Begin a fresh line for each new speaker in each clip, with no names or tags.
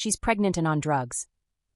She's pregnant and on drugs.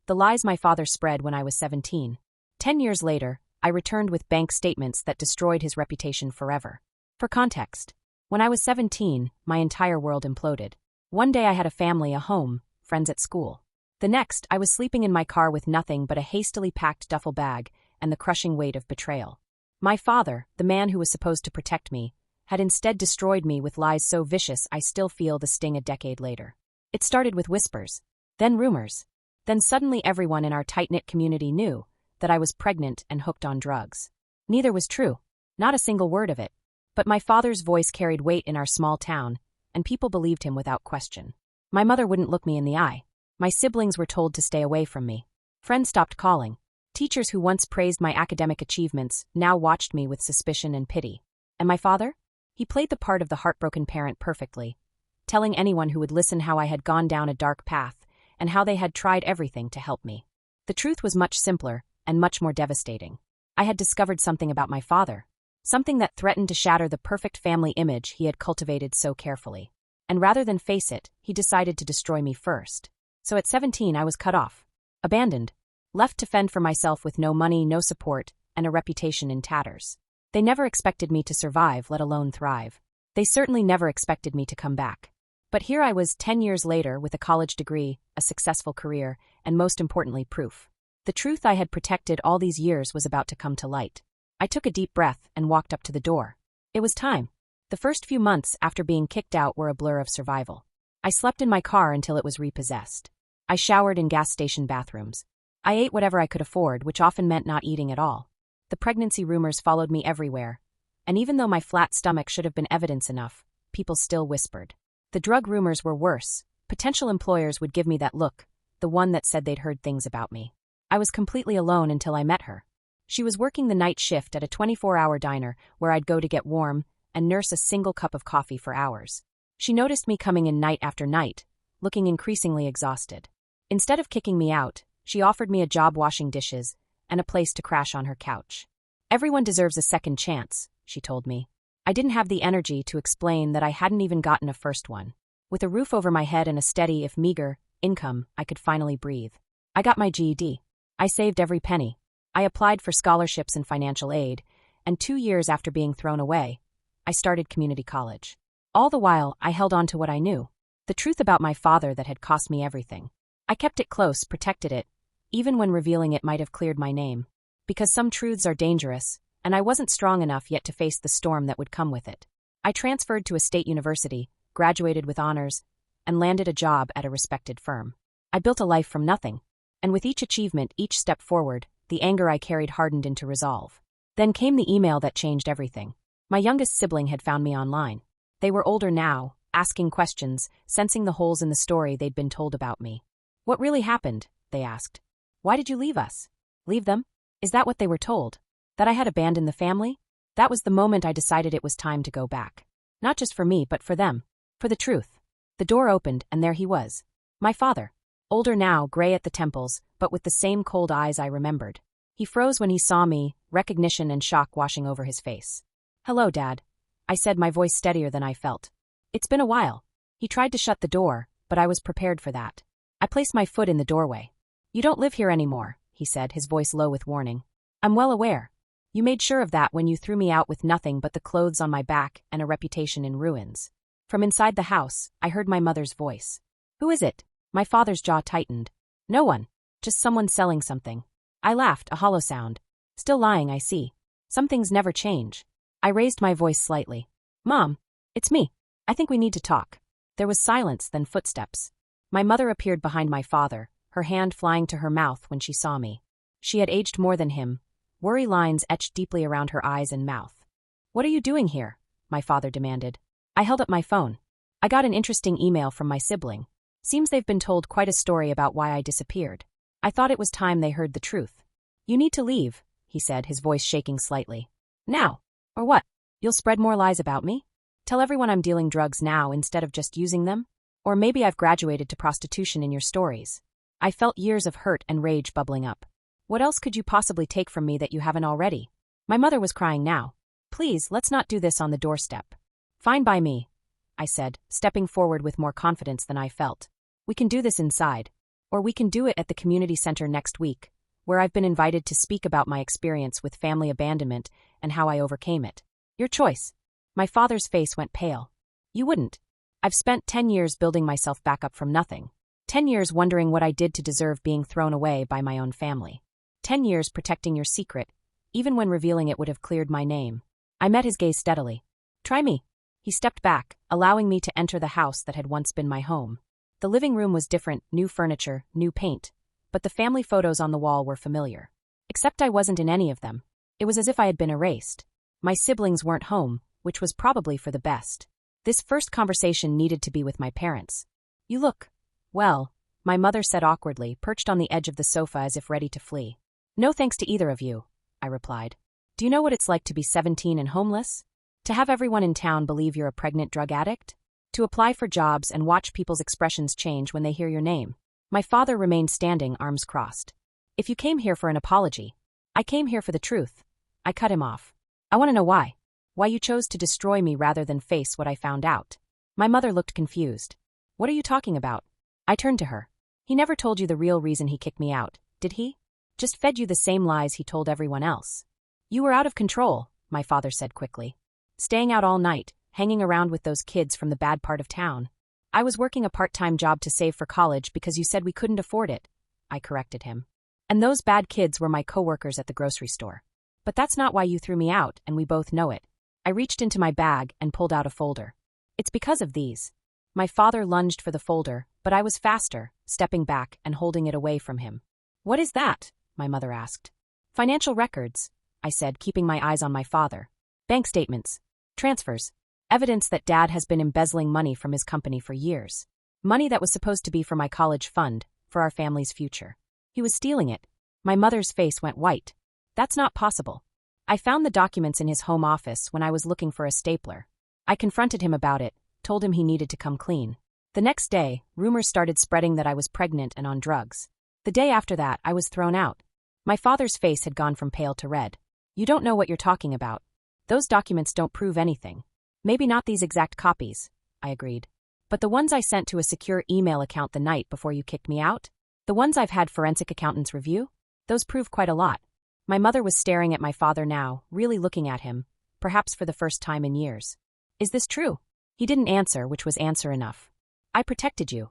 The lies my father spread when I was 17. 10 years later, I returned with bank statements that destroyed his reputation forever. For context, when I was 17, my entire world imploded. One day I had a family, a home, friends at school. The next, I was sleeping in my car with nothing but a hastily packed duffel bag and the crushing weight of betrayal. My father, the man who was supposed to protect me, had instead destroyed me with lies so vicious I still feel the sting a decade later. It started with whispers, then rumors. Then suddenly everyone in our tight-knit community knew that I was pregnant and hooked on drugs. Neither was true, not a single word of it. But my father's voice carried weight in our small town, and people believed him without question. My mother wouldn't look me in the eye. My siblings were told to stay away from me. Friends stopped calling. Teachers who once praised my academic achievements now watched me with suspicion and pity. And my father? He played the part of the heartbroken parent perfectly, telling anyone who would listen how I had gone down a dark path and how they had tried everything to help me. The truth was much simpler and much more devastating. I had discovered something about my father, something that threatened to shatter the perfect family image he had cultivated so carefully. And rather than face it, he decided to destroy me first. So at 17 I was cut off, abandoned, left to fend for myself with no money, no support, and a reputation in tatters. They never expected me to survive, let alone thrive. They certainly never expected me to come back. But here I was 10 years later with a college degree, a successful career, and most importantly, proof. The truth I had protected all these years was about to come to light. I took a deep breath and walked up to the door. It was time. The first few months after being kicked out were a blur of survival. I slept in my car until it was repossessed. I showered in gas station bathrooms. I ate whatever I could afford, which often meant not eating at all. The pregnancy rumors followed me everywhere, and even though my flat stomach should have been evidence enough, people still whispered. The drug rumors were worse. Potential employers would give me that look, the one that said they'd heard things about me. I was completely alone until I met her. She was working the night shift at a 24-hour diner where I'd go to get warm and nurse a single cup of coffee for hours. She noticed me coming in night after night, looking increasingly exhausted. Instead of kicking me out, she offered me a job washing dishes and a place to crash on her couch. Everyone deserves a second chance, she told me. I didn't have the energy to explain that I hadn't even gotten a first one. With a roof over my head and a steady, if meager, income, I could finally breathe. I got my GED. I saved every penny. I applied for scholarships and financial aid, and 2 years after being thrown away, I started community college. All the while, I held on to what I knew, the truth about my father that had cost me everything. I kept it close, protected it, even when revealing it might have cleared my name. Because some truths are dangerous, and I wasn't strong enough yet to face the storm that would come with it. I transferred to a state university, graduated with honors, and landed a job at a respected firm. I built a life from nothing, and with each achievement, each step forward, the anger I carried hardened into resolve. Then came the email that changed everything. My youngest sibling had found me online. They were older now, asking questions, sensing the holes in the story they'd been told about me. What really happened? They asked. Why did you leave us? Leave them? Is that what they were told? That I had abandoned the family? That was the moment I decided it was time to go back. Not just for me, but for them. For the truth. The door opened, and there he was. My father. Older now, gray at the temples, but with the same cold eyes I remembered. He froze when he saw me, recognition and shock washing over his face. Hello, Dad. I said, my voice steadier than I felt. It's been a while. He tried to shut the door, but I was prepared for that. I placed my foot in the doorway. You don't live here anymore, he said, his voice low with warning. I'm well aware. You made sure of that when you threw me out with nothing but the clothes on my back and a reputation in ruins. From inside the house, I heard my mother's voice. Who is it? My father's jaw tightened. No one. Just someone selling something. I laughed, a hollow sound. Still lying, I see. Some things never change. I raised my voice slightly. Mom, it's me. I think we need to talk. There was silence, then footsteps. My mother appeared behind my father, her hand flying to her mouth when she saw me. She had aged more than him, worry lines etched deeply around her eyes and mouth. What are you doing here? My father demanded. I held up my phone. I got an interesting email from my sibling. Seems they've been told quite a story about why I disappeared. I thought it was time they heard the truth. You need to leave, he said, his voice shaking slightly. Now. Or what? You'll spread more lies about me? Tell everyone I'm dealing drugs now instead of just using them? Or maybe I've graduated to prostitution in your stories. I felt years of hurt and rage bubbling up. What else could you possibly take from me that you haven't already? My mother was crying now. Please, let's not do this on the doorstep. Fine by me, I said, stepping forward with more confidence than I felt. We can do this inside, Or we can do it at the community center next week, where I've been invited to speak about my experience with family abandonment and how I overcame it. Your choice. My father's face went pale. You wouldn't. I've spent 10 years building myself back up from nothing. 10 years wondering what I did to deserve being thrown away by my own family. 10 years protecting your secret, even when revealing it would have cleared my name. I met his gaze steadily. Try me. He stepped back, allowing me to enter the house that had once been my home. The living room was different, new furniture, new paint, but the family photos on the wall were familiar. Except I wasn't in any of them. It was as if I had been erased. My siblings weren't home, which was probably for the best. This first conversation needed to be with my parents. You look, well, my mother said awkwardly, perched on the edge of the sofa as if ready to flee. No thanks to either of you, I replied. Do you know what it's like to be 17 and homeless? To have everyone in town believe you're a pregnant drug addict? To apply for jobs and watch people's expressions change when they hear your name? My father remained standing, arms crossed. If you came here for an apology, I came here for the truth. I cut him off. I want to know why. Why you chose to destroy me rather than face what I found out. My mother looked confused. What are you talking about? I turned to her. He never told you the real reason he kicked me out, did he? Just fed you the same lies he told everyone else. You were out of control, my father said quickly. Staying out all night, hanging around with those kids from the bad part of town. I was working a part-time job to save for college because you said we couldn't afford it, I corrected him. And those bad kids were my coworkers at the grocery store. But that's not why you threw me out, and we both know it. I reached into my bag and pulled out a folder. It's because of these. My father lunged for the folder, but I was faster, stepping back and holding it away from him. What is that? My mother asked. Financial records, I said, keeping my eyes on my father. Bank statements. Transfers. Evidence that Dad has been embezzling money from his company for years. Money that was supposed to be for my college fund, for our family's future. He was stealing it. My mother's face went white. That's not possible. I found the documents in his home office when I was looking for a stapler. I confronted him about it, told him he needed to come clean. The next day, rumors started spreading that I was pregnant and on drugs. The day after that, I was thrown out. My father's face had gone from pale to red. You don't know what you're talking about. Those documents don't prove anything. Maybe not these exact copies, I agreed. But the ones I sent to a secure email account the night before you kicked me out? The ones I've had forensic accountants review? Those prove quite a lot. My mother was staring at my father now, really looking at him, perhaps for the first time in years. Is this true? He didn't answer, which was answer enough. I protected you,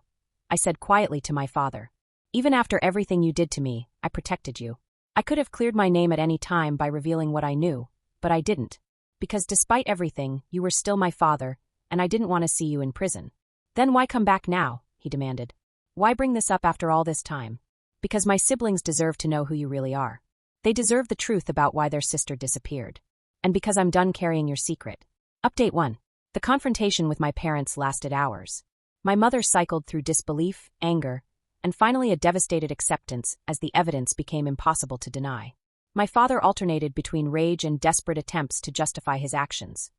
I said quietly to my father. Even after everything you did to me, I protected you. I could have cleared my name at any time by revealing what I knew, but I didn't. Because despite everything, you were still my father, and I didn't want to see you in prison. Then why come back now? He demanded. Why bring this up after all this time? Because my siblings deserve to know who you really are. They deserve the truth about why their sister disappeared. And because I'm done carrying your secret. Update 1. The confrontation with my parents lasted hours. My mother cycled through disbelief, anger, and finally a devastated acceptance as the evidence became impossible to deny. My father alternated between rage and desperate attempts to justify his actions.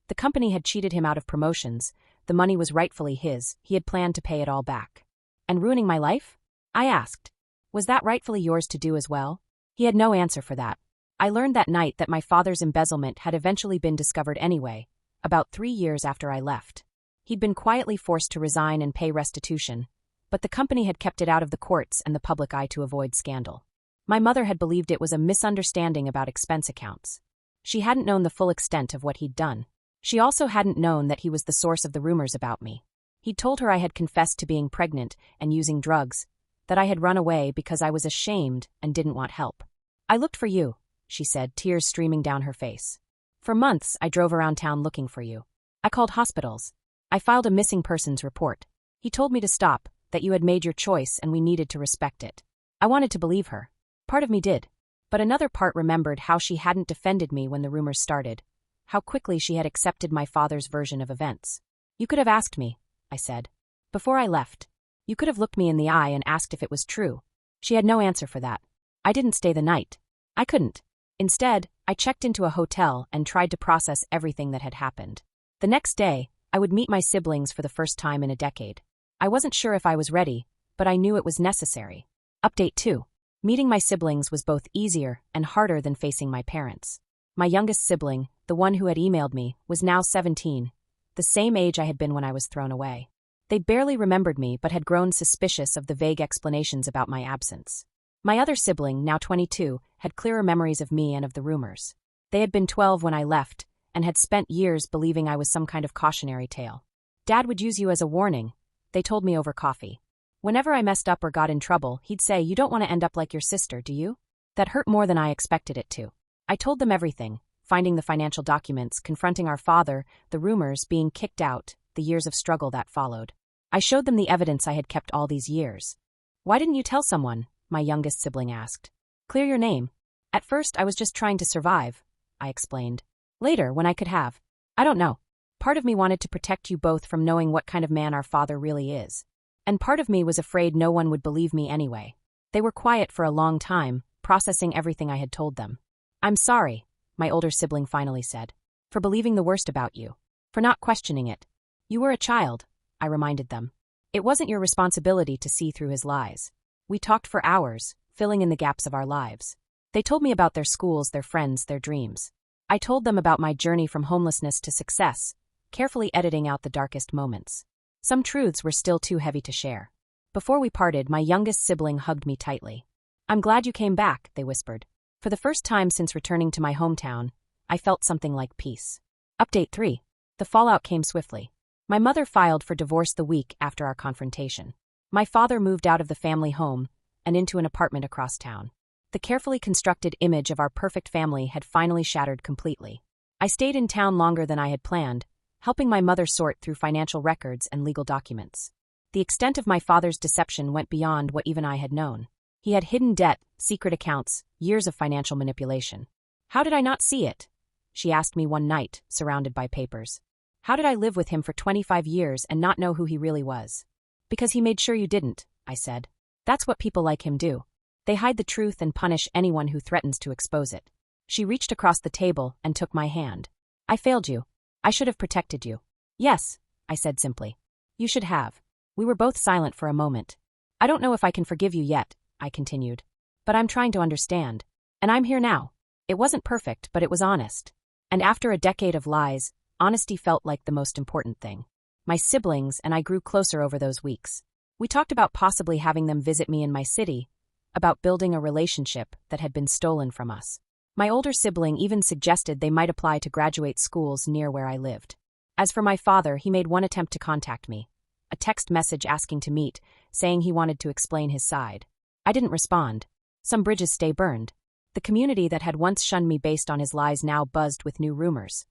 The company had cheated him out of promotions, the money was rightfully his, he had planned to pay it all back. And ruining my life? I asked. Was that rightfully yours to do as well? He had no answer for that. I learned that night that my father's embezzlement had eventually been discovered anyway, about 3 years after I left. He'd been quietly forced to resign and pay restitution, but the company had kept it out of the courts and the public eye to avoid scandal. My mother had believed it was a misunderstanding about expense accounts. She hadn't known the full extent of what he'd done. She also hadn't known that he was the source of the rumors about me. He'd told her I had confessed to being pregnant and using drugs, that I had run away because I was ashamed and didn't want help. I looked for you, she said, tears streaming down her face. For months, I drove around town looking for you. I called hospitals. I filed a missing persons report. He told me to stop, that you had made your choice and we needed to respect it. I wanted to believe her. Part of me did. But another part remembered how she hadn't defended me when the rumors started, how quickly she had accepted my father's version of events. You could have asked me, I said. Before I left. You could have looked me in the eye and asked if it was true. She had no answer for that. I didn't stay the night. I couldn't. Instead, I checked into a hotel and tried to process everything that had happened. The next day, I would meet my siblings for the first time in a decade. I wasn't sure if I was ready, but I knew it was necessary. Update 2. Meeting my siblings was both easier and harder than facing my parents. My youngest sibling, the one who had emailed me, was now 17, the same age I had been when I was thrown away. They barely remembered me but had grown suspicious of the vague explanations about my absence. My other sibling, now 22, had clearer memories of me and of the rumors. They had been 12 when I left, and had spent years believing I was some kind of cautionary tale. Dad would use you as a warning, they told me over coffee. Whenever I messed up or got in trouble, he'd say, "You don't want to end up like your sister, do you?" That hurt more than I expected it to. I told them everything, finding the financial documents, confronting our father, the rumors, being kicked out, the years of struggle that followed. I showed them the evidence I had kept all these years. "Why didn't you tell someone?" my youngest sibling asked. "Clear your name." "At first I was just trying to survive," I explained. "Later, when I could have. I don't know. Part of me wanted to protect you both from knowing what kind of man our father really is. And part of me was afraid no one would believe me anyway." They were quiet for a long time, processing everything I had told them. "I'm sorry," my older sibling finally said, "for believing the worst about you. For not questioning it. You were a child," I reminded them. "It wasn't your responsibility to see through his lies." We talked for hours, filling in the gaps of our lives. They told me about their schools, their friends, their dreams. I told them about my journey from homelessness to success, carefully editing out the darkest moments. Some truths were still too heavy to share. Before we parted, my youngest sibling hugged me tightly. "I'm glad you came back," they whispered. For the first time since returning to my hometown, I felt something like peace. Update 3. The fallout came swiftly. My mother filed for divorce the week after our confrontation. My father moved out of the family home and into an apartment across town. The carefully constructed image of our perfect family had finally shattered completely. I stayed in town longer than I had planned, helping my mother sort through financial records and legal documents. The extent of my father's deception went beyond what even I had known. He had hidden debt, secret accounts, years of financial manipulation. "How did I not see it?" she asked me one night, surrounded by papers. "How did I live with him for 25 years and not know who he really was?" "Because he made sure you didn't," I said. "That's what people like him do. They hide the truth and punish anyone who threatens to expose it." She reached across the table and took my hand. "I failed you. I should have protected you." "Yes," I said simply. "You should have." We were both silent for a moment. "I don't know if I can forgive you yet," I continued. "But I'm trying to understand. And I'm here now. It wasn't perfect, but it was honest. And after a decade of lies, honesty felt like the most important thing." My siblings and I grew closer over those weeks. We talked about possibly having them visit me in my city, about building a relationship that had been stolen from us. My older sibling even suggested they might apply to graduate schools near where I lived. As for my father, he made one attempt to contact me. A text message asking to meet, saying he wanted to explain his side. I didn't respond. Some bridges stay burned. The community that had once shunned me based on his lies now buzzed with new rumors.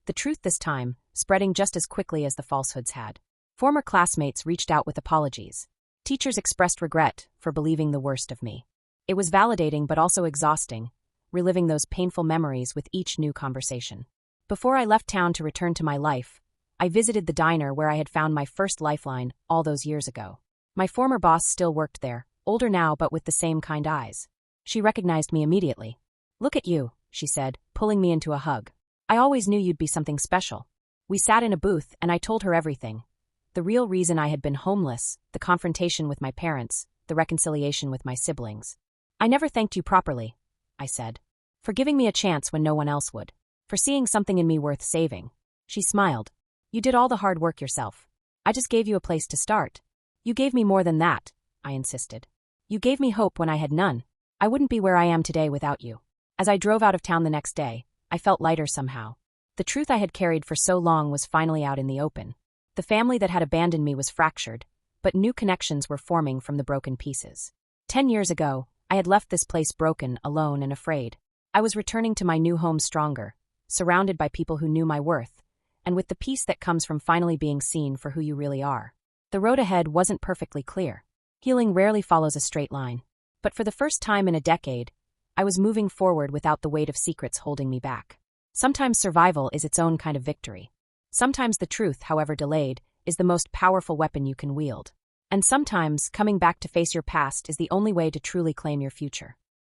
The truth this time, spreading just as quickly as the falsehoods had. Former classmates reached out with apologies. Teachers expressed regret for believing the worst of me. It was validating but also exhausting, reliving those painful memories with each new conversation. Before I left town to return to my life, I visited the diner where I had found my first lifeline all those years ago. My former boss still worked there, older now but with the same kind eyes. She recognized me immediately. "Look at you," she said, pulling me into a hug. "I always knew you'd be something special." We sat in a booth and I told her everything. The real reason I had been homeless, the confrontation with my parents, the reconciliation with my siblings. "I never thanked you properly," I said. "For giving me a chance when no one else would. For seeing something in me worth saving." She smiled. "You did all the hard work yourself. I just gave you a place to start." "You gave me more than that," I insisted. "You gave me hope when I had none. I wouldn't be where I am today without you." As I drove out of town the next day, I felt lighter somehow. The truth I had carried for so long was finally out in the open. The family that had abandoned me was fractured, but new connections were forming from the broken pieces. 10 years ago, I had left this place broken, alone, and afraid. I was returning to my new home stronger, surrounded by people who knew my worth, and with the peace that comes from finally being seen for who you really are. The road ahead wasn't perfectly clear. Healing rarely follows a straight line. But for the first time in a decade, I was moving forward without the weight of secrets holding me back. Sometimes survival is its own kind of victory. Sometimes the truth, however delayed, is the most powerful weapon you can wield. And sometimes coming back to face your past is the only way to truly claim your future.